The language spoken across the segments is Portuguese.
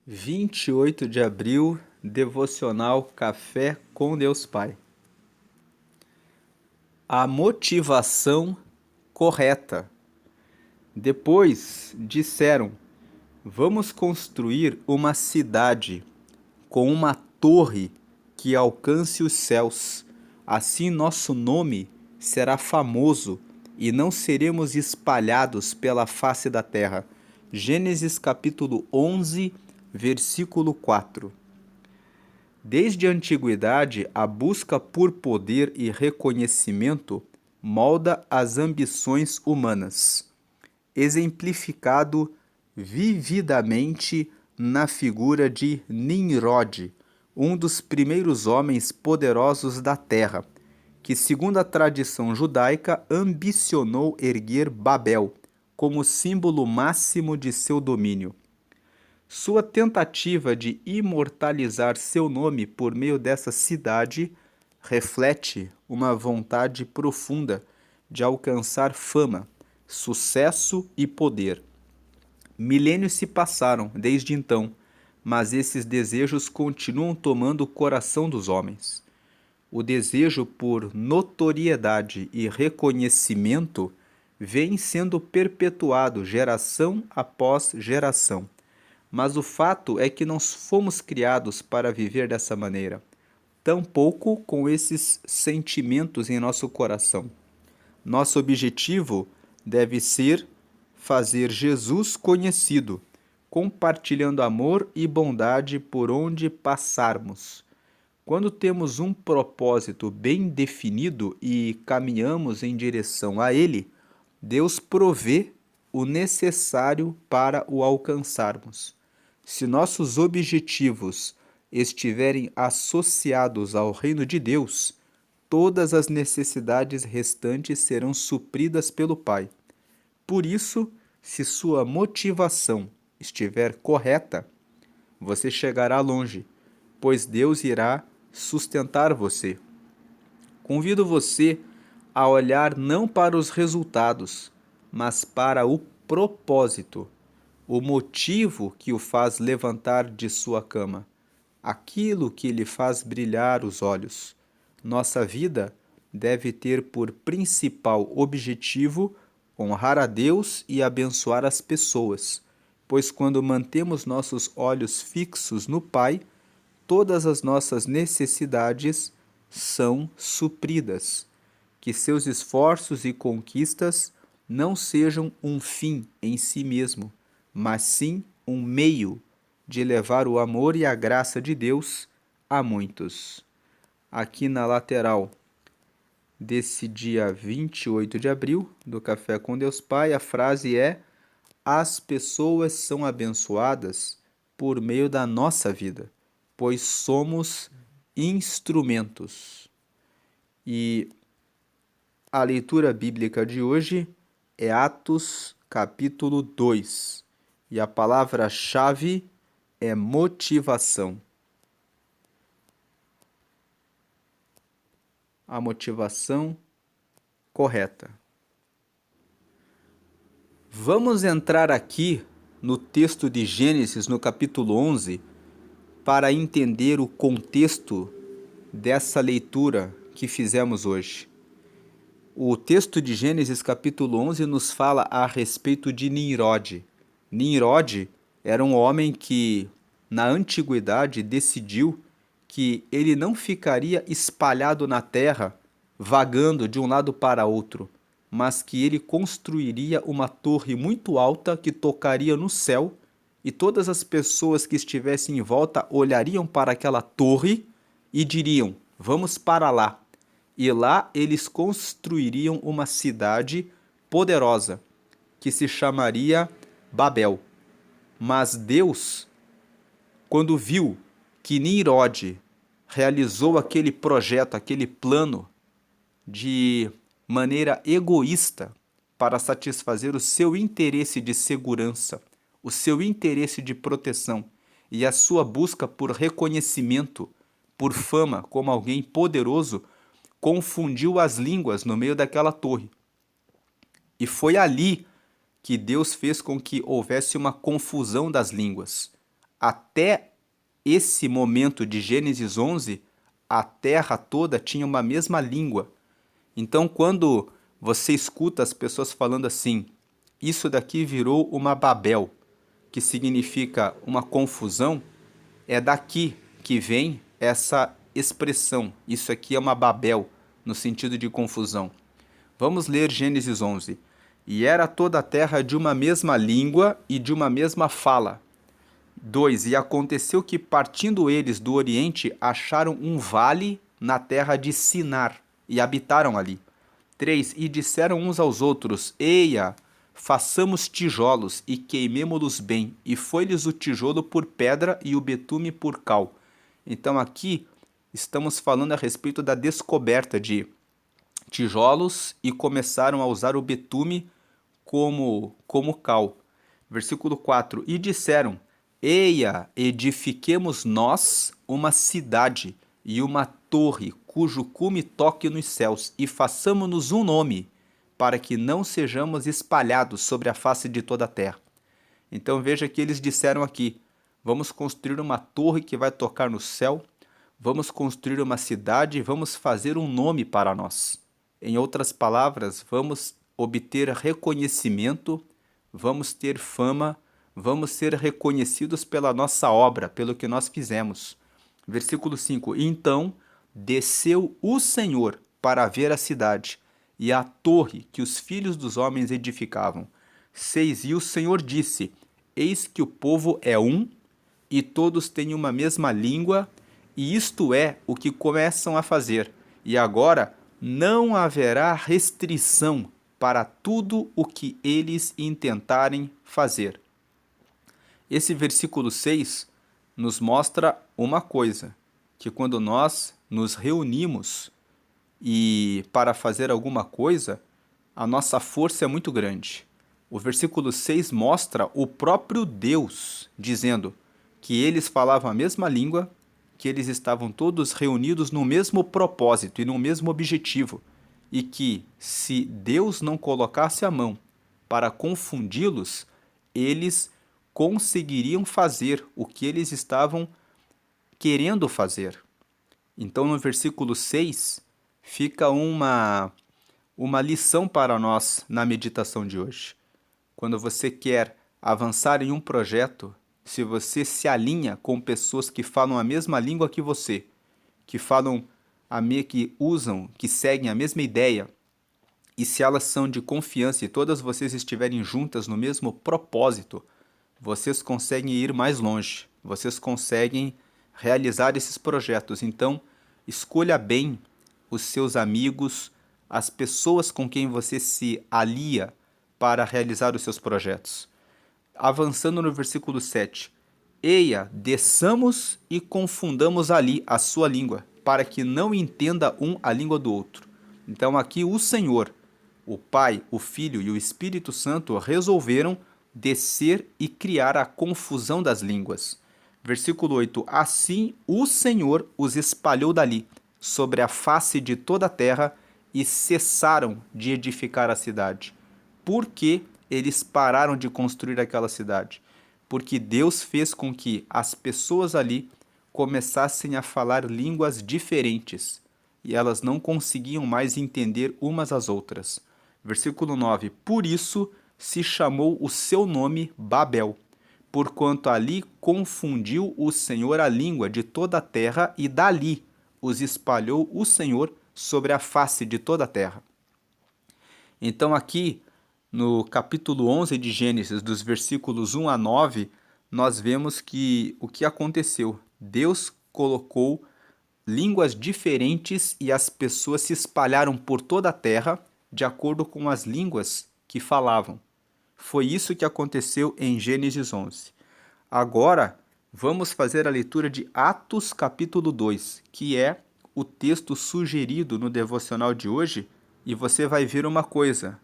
28 de abril, devocional Café com Deus Pai. A motivação correta. Depois disseram: vamos construir uma cidade com uma torre que alcance os céus. Assim nosso nome será famoso e não seremos espalhados pela face da terra. Gênesis capítulo 11, versículo 4. Desde a antiguidade, a busca por poder e reconhecimento molda as ambições humanas, exemplificado vividamente na figura de Nimrod, um dos primeiros homens poderosos da terra, que, segundo a tradição judaica, ambicionou erguer Babel como símbolo máximo de seu domínio. Sua tentativa de imortalizar seu nome por meio dessa cidade reflete uma vontade profunda de alcançar fama, sucesso e poder. Milênios se passaram desde então, mas esses desejos continuam tomando o coração dos homens. O desejo por notoriedade e reconhecimento vem sendo perpetuado geração após geração. Mas o fato é que não fomos criados para viver dessa maneira, tampouco com esses sentimentos em nosso coração. Nosso objetivo deve ser fazer Jesus conhecido, compartilhando amor e bondade por onde passarmos. Quando temos um propósito bem definido e caminhamos em direção a ele, Deus provê o necessário para o alcançarmos. Se nossos objetivos estiverem associados ao reino de Deus, todas as necessidades restantes serão supridas pelo Pai. Por isso, se sua motivação estiver correta, você chegará longe, pois Deus irá sustentar você. Convido você a olhar não para os resultados, mas para o propósito, o motivo que o faz levantar de sua cama, aquilo que lhe faz brilhar os olhos. Nossa vida deve ter por principal objetivo honrar a Deus e abençoar as pessoas, pois quando mantemos nossos olhos fixos no Pai, todas as nossas necessidades são supridas. Que seus esforços e conquistas não sejam um fim em si mesmo, mas sim um meio de levar o amor e a graça de Deus a muitos. Aqui na lateral desse dia 28 de abril, do Café com Deus Pai, a frase é: as pessoas são abençoadas por meio da nossa vida, pois somos instrumentos. E a leitura bíblica de hoje é Atos, capítulo 2. E a palavra-chave é motivação. A motivação correta. Vamos entrar aqui no texto de Gênesis, no capítulo 11, para entender o contexto dessa leitura que fizemos hoje. O texto de Gênesis capítulo 11 nos fala a respeito de Nimrod. Nimrod era um homem que, na antiguidade, decidiu que ele não ficaria espalhado na terra, vagando de um lado para outro, mas que ele construiria uma torre muito alta que tocaria no céu, e todas as pessoas que estivessem em volta olhariam para aquela torre e diriam: vamos para lá. E lá eles construiriam uma cidade poderosa, que se chamaria Babel. Mas Deus, quando viu que Nimrod realizou aquele projeto, aquele plano, de maneira egoísta, para satisfazer o seu interesse de segurança, o seu interesse de proteção e a sua busca por reconhecimento, por fama como alguém poderoso, confundiu as línguas no meio daquela torre. E foi ali que Deus fez com que houvesse uma confusão das línguas. até esse momento de Gênesis 11, a terra toda tinha uma mesma língua. Então, quando você escuta as pessoas falando assim, isso daqui virou uma Babel, que significa uma confusão, é daqui que vem essa expressão. Isso aqui é uma Babel, no sentido de confusão. Vamos ler Gênesis 11. E era toda a terra de uma mesma língua e de uma mesma fala. 2. E aconteceu que, partindo eles do Oriente, acharam um vale na terra de Sinar, e habitaram ali. 3. E disseram uns aos outros, Eia, façamos tijolos, e queimemo-los bem. E foi-lhes o tijolo por pedra, e o betume por cal. Então aqui estamos falando a respeito da descoberta de tijolos, e começaram a usar o betume como cal. Versículo 4. E disseram, Eia, edifiquemos nós uma cidade e uma torre, cujo cume toque nos céus, e façamo-nos um nome, para que não sejamos espalhados sobre a face de toda a terra. Então veja que eles disseram aqui, vamos construir uma torre que vai tocar no céu, vamos construir uma cidade e vamos fazer um nome para nós. Em outras palavras, vamos obter reconhecimento, vamos ter fama, vamos ser reconhecidos pela nossa obra, pelo que nós fizemos. Versículo 5. Então desceu o Senhor para ver a cidade e a torre que os filhos dos homens edificavam. 6. E o Senhor disse, eis que o povo é um, e todos têm uma mesma língua, e isto é o que começam a fazer. E agora não haverá restrição para tudo o que eles intentarem fazer. Esse versículo 6 nos mostra uma coisa, que quando nós nos reunimos e para fazer alguma coisa, a nossa força é muito grande. O versículo 6 mostra o próprio Deus dizendo que eles falavam a mesma língua, que eles estavam todos reunidos no mesmo propósito e no mesmo objetivo, e que, se Deus não colocasse a mão para confundi-los, eles conseguiriam fazer o que eles estavam querendo fazer. Então, no versículo 6, fica uma lição para nós na meditação de hoje. Quando você quer avançar em um projeto, se você se alinha com pessoas que falam a mesma língua que você, que que seguem a mesma ideia, e se elas são de confiança e todas vocês estiverem juntas no mesmo propósito, vocês conseguem ir mais longe, vocês conseguem realizar esses projetos. Então, escolha bem os seus amigos, as pessoas com quem você se alia para realizar os seus projetos. Avançando no versículo 7. Eia, desçamos e confundamos ali a sua língua, para que não entenda um a língua do outro. Então aqui o Senhor, o Pai, o Filho e o Espírito Santo resolveram descer e criar a confusão das línguas. Versículo 8. Assim o Senhor os espalhou dali, sobre a face de toda a terra, e cessaram de edificar a cidade. Por que eles pararam de construir aquela cidade? Porque Deus fez com que as pessoas ali começassem a falar línguas diferentes, e elas não conseguiam mais entender umas às outras. Versículo 9. Por isso se chamou o seu nome Babel, porquanto ali confundiu o Senhor a língua de toda a terra, e dali os espalhou o Senhor sobre a face de toda a terra. Então aqui, no capítulo 11 de Gênesis, dos versículos 1 a 9, nós vemos que o que aconteceu? Deus colocou línguas diferentes e as pessoas se espalharam por toda a terra de acordo com as línguas que falavam. Foi isso que aconteceu em Gênesis 11. Agora, vamos fazer a leitura de Atos capítulo 2, que é o texto sugerido no devocional de hoje, e você vai ver uma coisa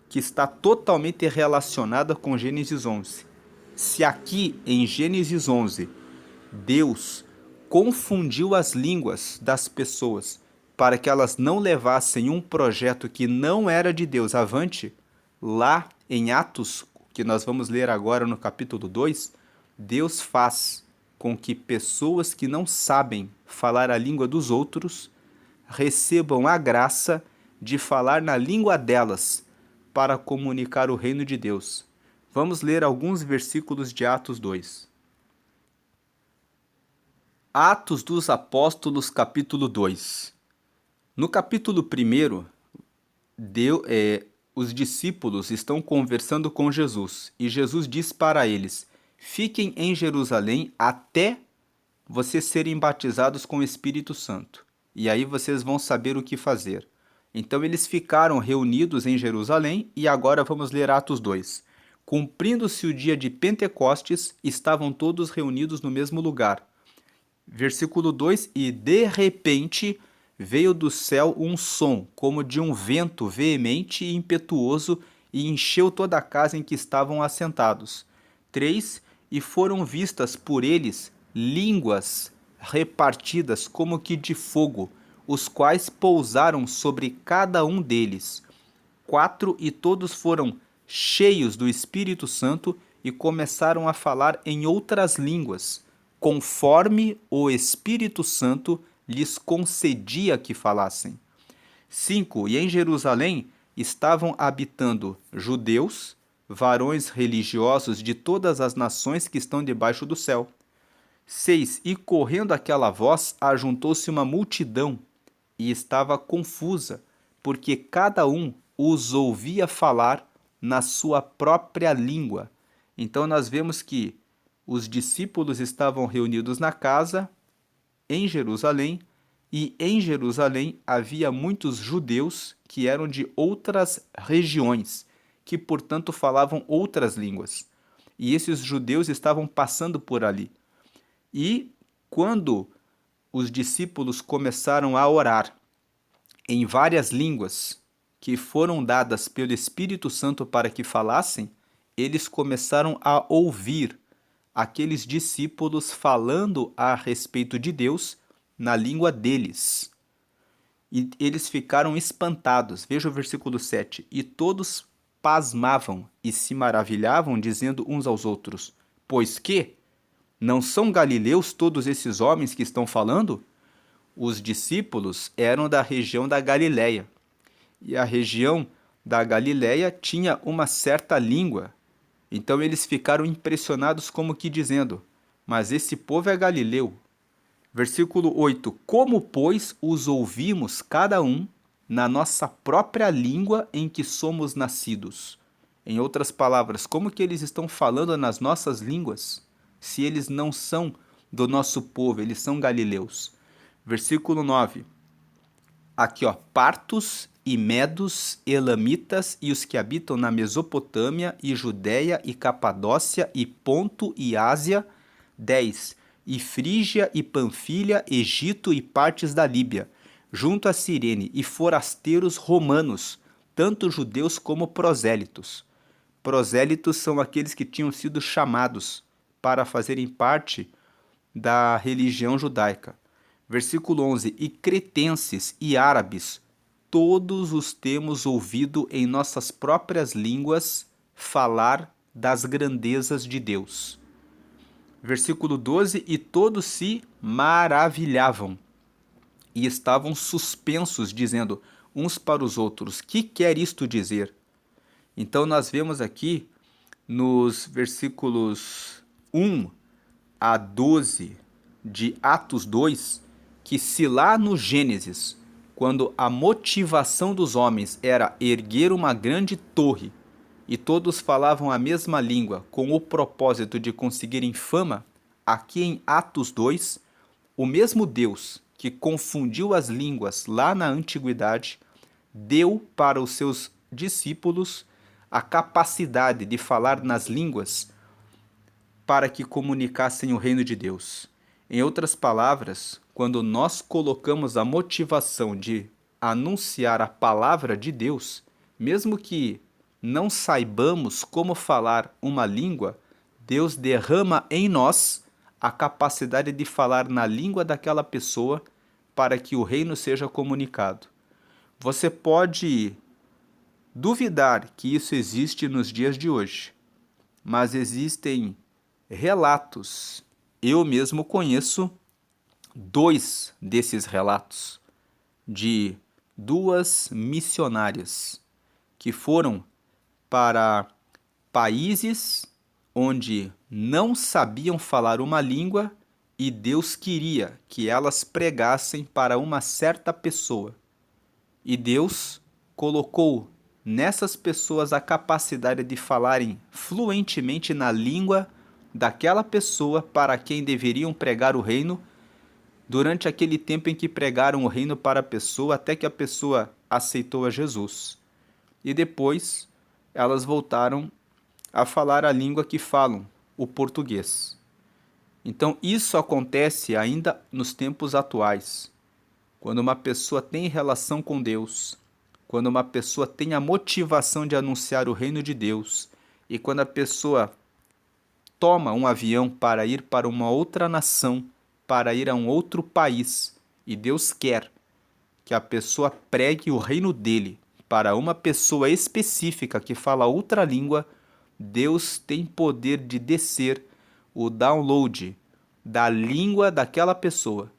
que está totalmente relacionada com Gênesis 11. Se aqui em Gênesis 11 Deus confundiu as línguas das pessoas para que elas não levassem um projeto que não era de Deus avante, lá em Atos, que nós vamos ler agora no capítulo 2, Deus faz com que pessoas que não sabem falar a língua dos outros recebam a graça de falar na língua delas para comunicar o reino de Deus. Vamos ler alguns versículos de Atos 2. Atos dos Apóstolos, capítulo 2. No capítulo 1, os discípulos estão conversando com Jesus e Jesus diz para eles: fiquem em Jerusalém até vocês serem batizados com o Espírito Santo, e aí vocês vão saber o que fazer. Então eles ficaram reunidos em Jerusalém e agora vamos ler Atos 2. Cumprindo-se o dia de Pentecostes, estavam todos reunidos no mesmo lugar. Versículo 2: e de repente veio do céu um som, como de um vento veemente e impetuoso, e encheu toda a casa em que estavam assentados. 3: e foram vistas por eles línguas repartidas como que de fogo, os quais pousaram sobre cada um deles. 4: e todos foram cheios do Espírito Santo e começaram a falar em outras línguas, conforme o Espírito Santo lhes concedia que falassem. 5: e em Jerusalém estavam habitando judeus, varões religiosos de todas as nações que estão debaixo do céu. 6: e correndo aquela voz, ajuntou-se uma multidão, e estava confusa, porque cada um os ouvia falar na sua própria língua. Então nós vemos que os discípulos estavam reunidos na casa, em Jerusalém, e em Jerusalém havia muitos judeus que eram de outras regiões, que portanto falavam outras línguas. E esses judeus estavam passando por ali. E quando os discípulos começaram a orar em várias línguas que foram dadas pelo Espírito Santo para que falassem, eles começaram a ouvir aqueles discípulos falando a respeito de Deus na língua deles. E eles ficaram espantados. Veja o versículo 7. E todos pasmavam e se maravilhavam, dizendo uns aos outros: pois que? Não são galileus todos esses homens que estão falando? Os discípulos eram da região da Galileia. E a região da Galileia tinha uma certa língua. Então eles ficaram impressionados, como que dizendo: mas esse povo é galileu. Versículo 8: como, pois, os ouvimos cada um na nossa própria língua em que somos nascidos? Em outras palavras, como que eles estão falando nas nossas línguas, se eles não são do nosso povo, eles são galileus? Versículo 9. Aqui, partos e medos, elamitas e os que habitam na Mesopotâmia e Judéia e Capadócia e Ponto e Ásia. 10. E Frígia e Panfilha, Egito e partes da Líbia, junto a Cirene, e forasteiros romanos, tanto judeus como prosélitos. Prosélitos são aqueles que tinham sido chamados para fazerem parte da religião judaica. Versículo 11. E cretenses e árabes, todos os temos ouvido em nossas próprias línguas falar das grandezas de Deus. Versículo 12. E todos se maravilhavam e estavam suspensos, dizendo uns para os outros: que quer isto dizer? Então nós vemos aqui nos versículos 1 a 12 de Atos 2, que se lá no Gênesis, quando a motivação dos homens era erguer uma grande torre e todos falavam a mesma língua com o propósito de conseguirem fama, aqui em Atos 2, o mesmo Deus que confundiu as línguas lá na antiguidade deu para os seus discípulos a capacidade de falar nas línguas para que comunicassem o reino de Deus. Em outras palavras, quando nós colocamos a motivação de anunciar a palavra de Deus, mesmo que não saibamos como falar uma língua, Deus derrama em nós a capacidade de falar na língua daquela pessoa para que o reino seja comunicado. Você pode duvidar que isso existe nos dias de hoje, mas existem relatos eu mesmo conheço 2 desses relatos de 2 missionárias que foram para países onde não sabiam falar uma língua e Deus queria que elas pregassem para uma certa pessoa. E Deus colocou nessas pessoas a capacidade de falarem fluentemente na língua daquela pessoa para quem deveriam pregar o reino, durante aquele tempo em que pregaram o reino para a pessoa, até que a pessoa aceitou a Jesus. E depois elas voltaram a falar a língua que falam, o português. Então isso acontece ainda nos tempos atuais. Quando uma pessoa tem relação com Deus, quando uma pessoa tem a motivação de anunciar o reino de Deus, e quando a pessoa toma um avião para ir para uma outra nação, para ir a um outro país, e Deus quer que a pessoa pregue o reino dele para uma pessoa específica que fala outra língua, Deus tem poder de descer o download da língua daquela pessoa,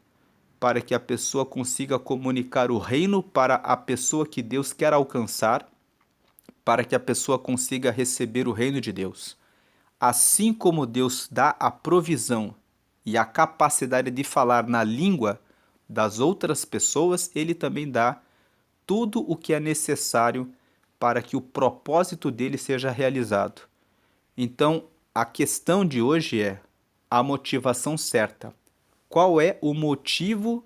para que a pessoa consiga comunicar o reino para a pessoa que Deus quer alcançar, para que a pessoa consiga receber o reino de Deus. Assim como Deus dá a provisão e a capacidade de falar na língua das outras pessoas, Ele também dá tudo o que é necessário para que o propósito dele seja realizado. Então, a questão de hoje é a motivação certa. Qual é o motivo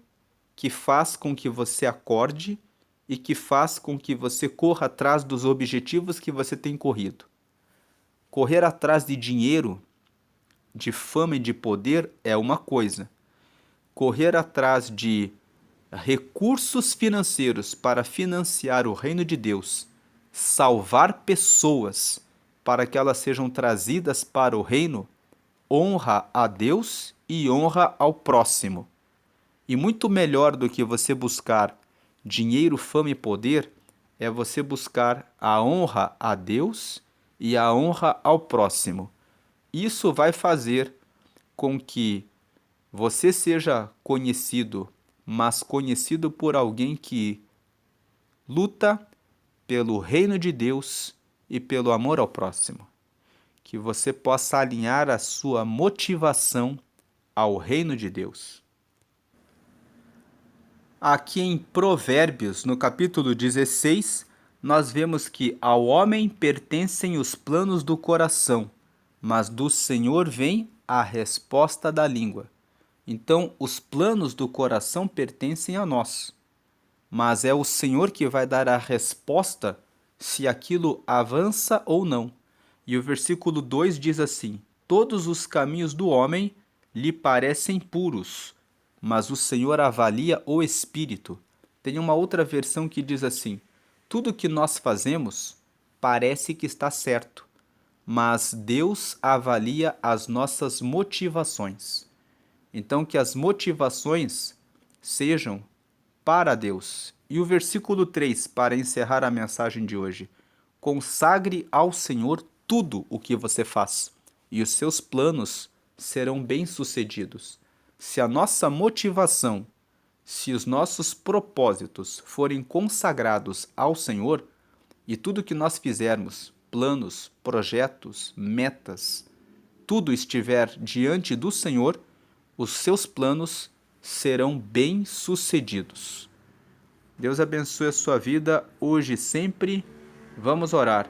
que faz com que você acorde e que faz com que você corra atrás dos objetivos que você tem corrido? Correr atrás de dinheiro, de fama e de poder é uma coisa. Correr atrás de recursos financeiros para financiar o reino de Deus, salvar pessoas para que elas sejam trazidas para o reino, honra a Deus e honra ao próximo. E muito melhor do que você buscar dinheiro, fama e poder, é você buscar a honra a Deus e a honra ao próximo. Isso vai fazer com que você seja conhecido, mas conhecido por alguém que luta pelo reino de Deus e pelo amor ao próximo. Que você possa alinhar a sua motivação ao reino de Deus. Aqui em Provérbios, no capítulo 16, nós vemos que ao homem pertencem os planos do coração, mas do Senhor vem a resposta da língua. Então, os planos do coração pertencem a nós, mas é o Senhor que vai dar a resposta se aquilo avança ou não. E o versículo 2 diz assim: todos os caminhos do homem lhe parecem puros, mas o Senhor avalia o espírito. Tem uma outra versão que diz assim: tudo que nós fazemos parece que está certo, mas Deus avalia as nossas motivações. Então, que as motivações sejam para Deus. E o versículo 3, para encerrar a mensagem de hoje: consagre ao Senhor tudo o que você faz, e os seus planos serão bem-sucedidos. Se a nossa motivação, se os nossos propósitos forem consagrados ao Senhor, e tudo que nós fizermos, planos, projetos, metas, tudo estiver diante do Senhor, os seus planos serão bem-sucedidos. Deus abençoe a sua vida hoje e sempre. Vamos orar.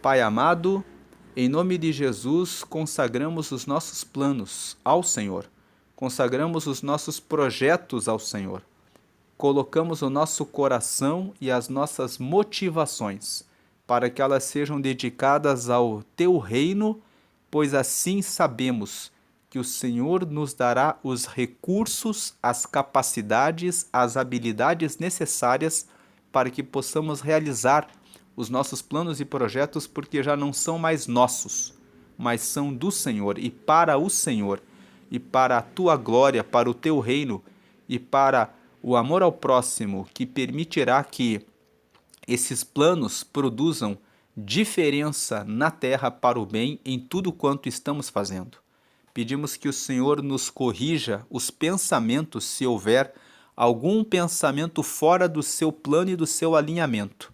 Pai amado, em nome de Jesus, consagramos os nossos planos ao Senhor. Consagramos os nossos projetos ao Senhor. Colocamos o nosso coração e as nossas motivações para que elas sejam dedicadas ao Teu reino, pois assim sabemos que o Senhor nos dará os recursos, as capacidades, as habilidades necessárias para que possamos realizar os nossos planos e projetos, porque já não são mais nossos, mas são do Senhor e para o Senhor, e para a tua glória, para o teu reino e para o amor ao próximo, que permitirá que esses planos produzam diferença na terra para o bem em tudo quanto estamos fazendo. Pedimos que o Senhor nos corrija os pensamentos, se houver algum pensamento fora do seu plano e do seu alinhamento,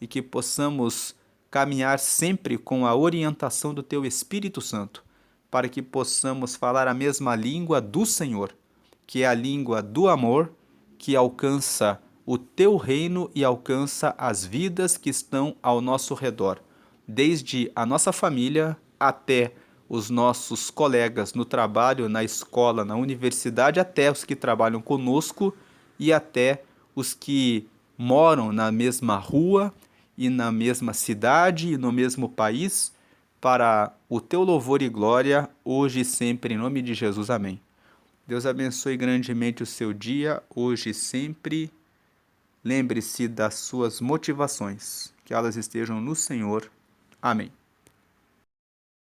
e que possamos caminhar sempre com a orientação do Teu Espírito Santo, para que possamos falar a mesma língua do Senhor, que é a língua do amor, que alcança o Teu reino e alcança as vidas que estão ao nosso redor, desde a nossa família até os nossos colegas no trabalho, na escola, na universidade, até os que trabalham conosco e até os que moram na mesma rua e na mesma cidade e no mesmo país, para o teu louvor e glória, hoje e sempre, em nome de Jesus. Amém. Deus abençoe grandemente o seu dia, hoje e sempre. Lembre-se das suas motivações, que elas estejam no Senhor. Amém.